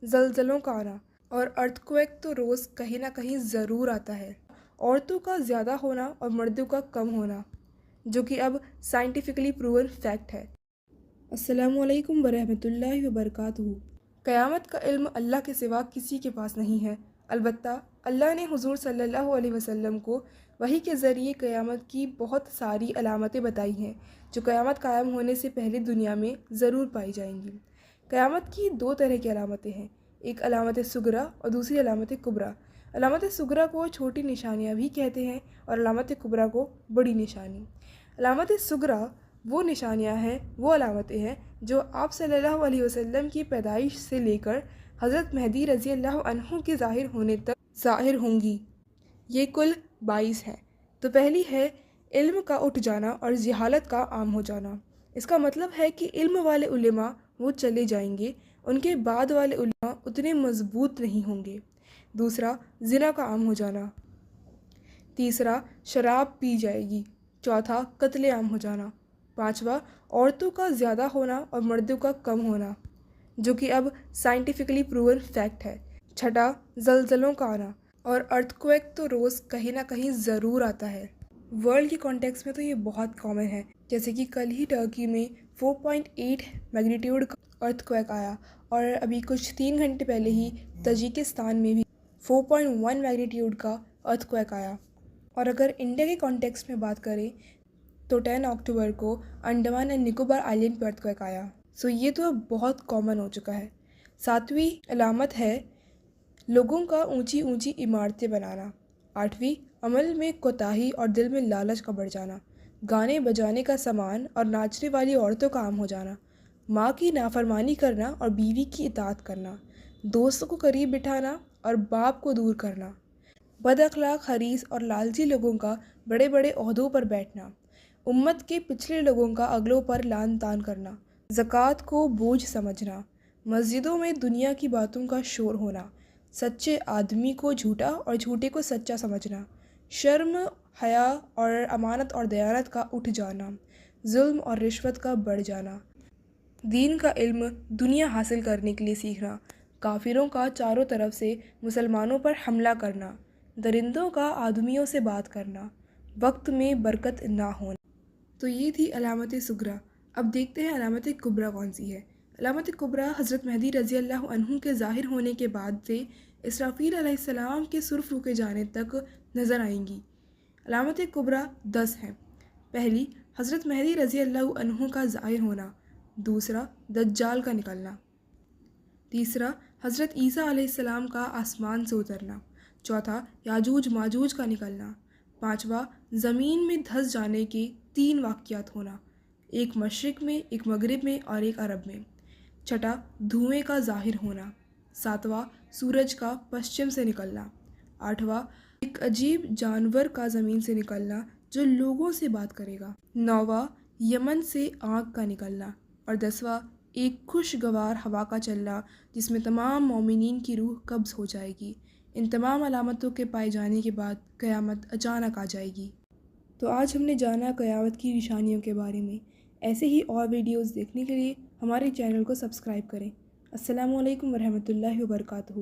زلزلوں کا آنا اور ارتھکویک تو روز کہیں نہ کہیں ضرور آتا ہے۔ عورتوں کا زیادہ ہونا اور مردوں کا کم ہونا، جو کہ اب سائنٹیفکلی پروون فیکٹ ہے۔ السلام علیکم ورحمۃ اللہ وبرکاتہ۔ قیامت کا علم اللہ کے سوا کسی کے پاس نہیں ہے، البتہ اللہ نے حضور صلی اللہ علیہ وسلم کو وحی کے ذریعے قیامت کی بہت ساری علامتیں بتائی ہیں جو قیامت قائم ہونے سے پہلے دنیا میں ضرور پائی جائیں گی۔ قیامت کی دو طرح کی علامتیں ہیں، ایک علامت صغریٰ اور دوسری علامت کبریٰ۔ علامت صغریٰ کو چھوٹی نشانیاں بھی کہتے ہیں اور علامت کبریٰ کو بڑی نشانی۔ علامت صغریٰ وہ نشانیاں ہیں، وہ علامتیں ہیں جو آپ صلی اللہ علیہ وسلم کی پیدائش سے لے کر حضرت مہدی رضی اللہ عنہ کے ظاہر ہونے تک ظاہر ہوں گی۔ یہ کل 22 ہیں۔ تو پہلی ہے علم کا اٹھ جانا اور جہالت کا عام ہو جانا۔ اس کا مطلب ہے کہ علم والے علماء وہ چلے جائیں گے، ان کے بعد والے علماء اتنے مضبوط نہیں ہوں گے۔ دوسرا، زنا کا عام ہو جانا۔ تیسرا، شراب پی جائے گی۔ چوتھا، قتل عام ہو جانا۔ پانچواں، عورتوں کا زیادہ ہونا اور مردوں کا کم ہونا، جو کہ اب سائنٹیفکلی پروون فیکٹ ہے۔ چھٹا، زلزلوں کا آنا اور ارتھکویک تو روز کہیں نہ کہیں ضرور آتا ہے۔ ورلڈ کے کانٹیکس میں تو یہ بہت کامن ہے، جیسے کہ کل ہی ٹرکی میں 4.8 میگنیٹیوڈ کا ارتھکویک آیا، اور ابھی کچھ 3 گھنٹے پہلے ہی تاجکستان میں بھی 4.1 میگنیٹیوڈ کا ارتھکویک آیا۔ اور اگر انڈیا کے کانٹیکس میں بات کریں تو 10 اکتوبر کو Andaman and Nicobar island per earthquake آیا۔ سو یہ تو اب بہت کامن ہو چکا ہے۔ ساتویں علامت ہے لوگوں کا اونچی اونچی عمارتیں بنانا۔ آٹھویں، عمل میں کوتاہی اور دل میں لالچ کا بڑھ جانا۔ گانے بجانے کا سامان اور ناچنے والی عورتوں کا عام ہو جانا۔ ماں کی نافرمانی کرنا اور بیوی کی اطاعت کرنا۔ دوستوں کو قریب بٹھانا اور باپ کو دور کرنا۔ بد اخلاق، حریص اور لالچی لوگوں کا بڑے بڑے عہدوں پر بیٹھنا۔ امت کے پچھلے لوگوں کا اگلوں پر لعن طعن کرنا۔ زکوٰۃ کو بوجھ سمجھنا۔ مسجدوں میں دنیا کی باتوں کا شور ہونا۔ سچے آدمی کو جھوٹا اور جھوٹے کو سچا سمجھنا۔ شرم، حیا اور امانت اور دیانت کا اٹھ جانا۔ ظلم اور رشوت کا بڑھ جانا۔ دین کا علم دنیا حاصل کرنے کے لیے سیکھنا۔ کافروں کا چاروں طرف سے مسلمانوں پر حملہ کرنا۔ درندوں کا آدمیوں سے بات کرنا۔ وقت میں برکت نہ ہونا۔ تو یہ تھی علامت صغریٰ۔ اب دیکھتے ہیں علامت کبریٰ کون سی ہے۔ علامت کبریٰ حضرت مہدی رضی اللہ عنہ کے ظاہر ہونے کے بعد سے اسرافیل علیہ السلام کے سر پھونکے جانے تک نظر آئیں گی۔ علامت کبریٰ 10 ہیں۔ پہلی، حضرت مہدی رضی اللہ عنہ کا ظاہر ہونا۔ دوسرا، دجال کا نکلنا۔ تیسرا، حضرت عیسیٰ علیہ السلام کا آسمان سے اترنا۔ چوتھا، یاجوج ماجوج کا نکلنا۔ پانچواں، زمین میں دھس جانے کے 3 واقعات ہونا، ایک مشرق میں، ایک مغرب میں اور ایک عرب میں۔ چھٹا، دھوئیں کا ظاہر ہونا۔ ساتواں، سورج کا پشچم سے نکلنا۔ آٹھواں، ایک عجیب جانور کا زمین سے نکلنا جو لوگوں سے بات کرے گا۔ نوواں، یمن سے آگ کا نکلنا۔ اور 10واں، ایک خوشگوار ہوا کا چلنا جس میں تمام مومنین کی روح قبض ہو جائے گی۔ ان تمام علامتوں کے پائے جانے کے بعد قیامت اچانک آ جائے گی۔ تو آج ہم نے جانا قیامت کی نشانیوں کے بارے میں۔ ایسے ہی اور ویڈیوز دیکھنے کے لیے ہمارے چینل کو سبسکرائب کریں۔ السلام علیکم ورحمۃ اللہ وبرکاتہ۔